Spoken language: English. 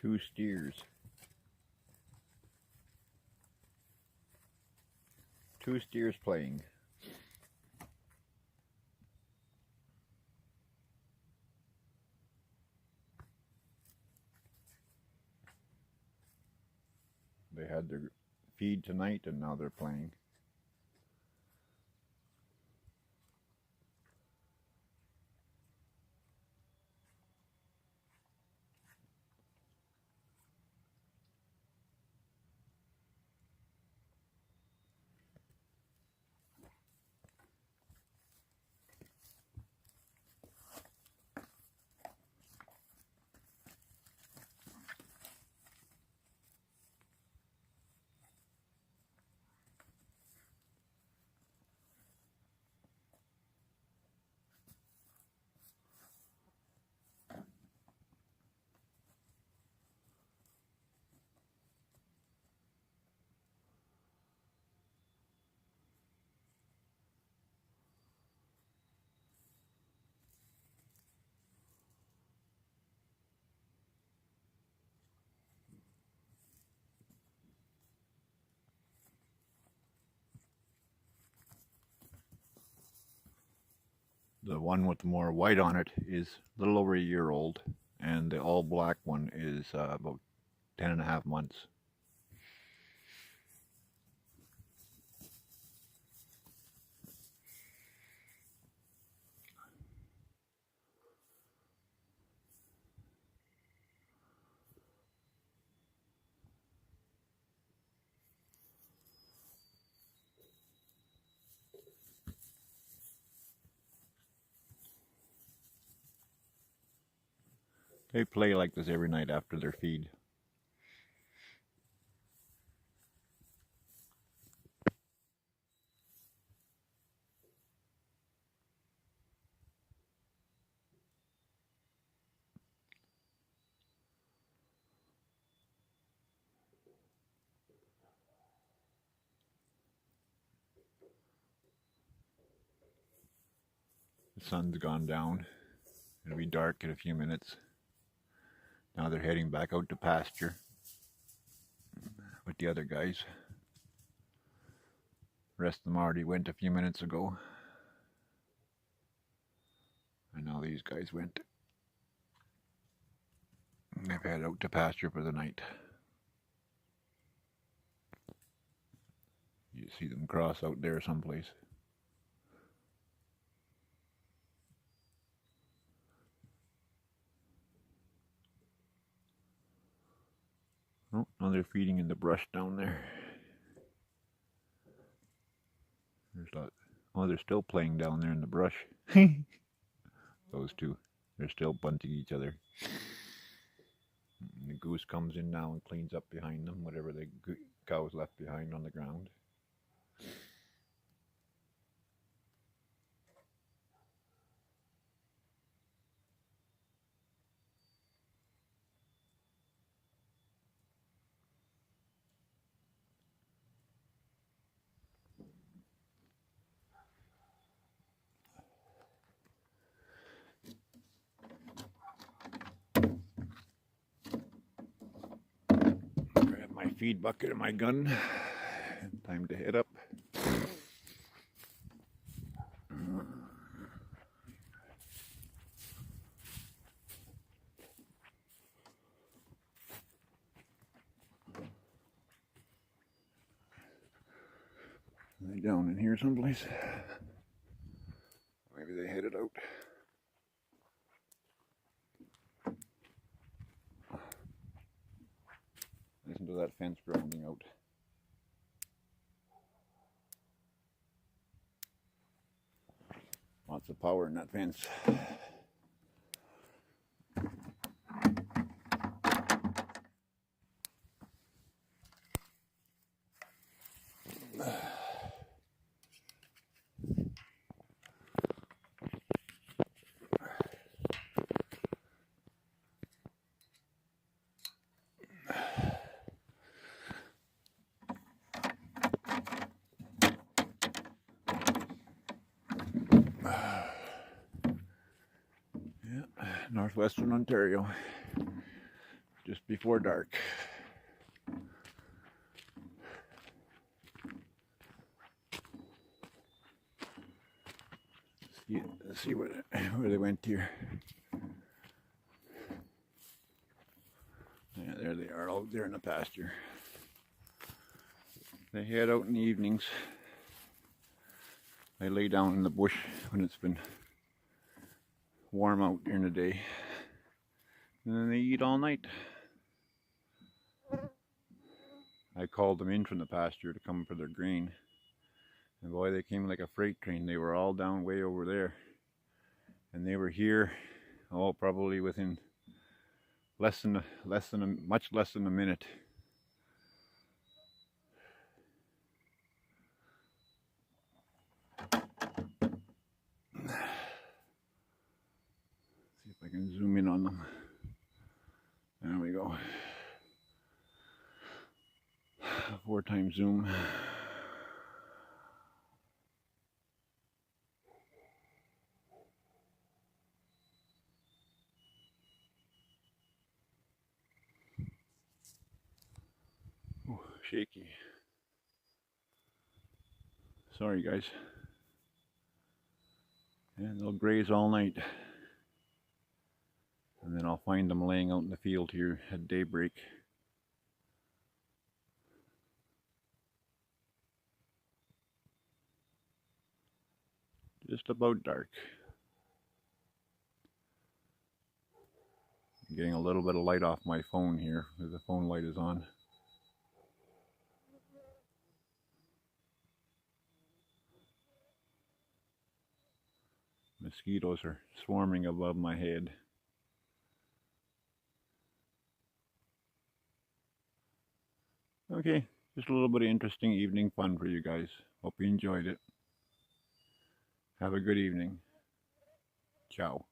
Two steers. Two steers playing. They had their feed tonight and now they're playing. The one with more white on it is a little over a year old, and the all black one is about 10.5 months. They play like this every night after their feed. The sun's gone down. It'll be dark in a few minutes. Now they're heading back out to pasture with the other guys. The rest of them already went a few minutes ago. And now these guys went. They've headed out to pasture for the night. You see them cross out there someplace. Oh, now they're feeding in the brush down there. There's that. Oh, they're still playing down there in the brush. Those two. They're still bunting each other. And the goose comes in now and cleans up behind them, whatever the cows left behind on the ground. Grab my feed bucket and my gun. Time to head up. They down in here someplace. Maybe they headed out. Listen to that fence grounding out. Lots of power in that fence. Northwestern Ontario. just before dark. Let's see where they went here. Yeah, there they are, out there in the pasture. They head out in the evenings. They lay down in the bush when it's been warm out during the day. And then they eat all night. I called them in from the pasture to come for their grain. And boy, they came like a freight train. They were all down way over there. And they were here, oh, probably within much less than a minute. See if I can zoom in on them. There we go. 4x zoom. Oh, shaky. Sorry guys. And they'll graze all night. And then I'll find them laying out in the field here at daybreak. Just about dark. I'm getting a little bit of light off my phone here, because the phone light is on. Mosquitoes are swarming above my head. Okay, just a little bit of interesting evening fun for you guys. Hope you enjoyed it. Have a good evening. Ciao.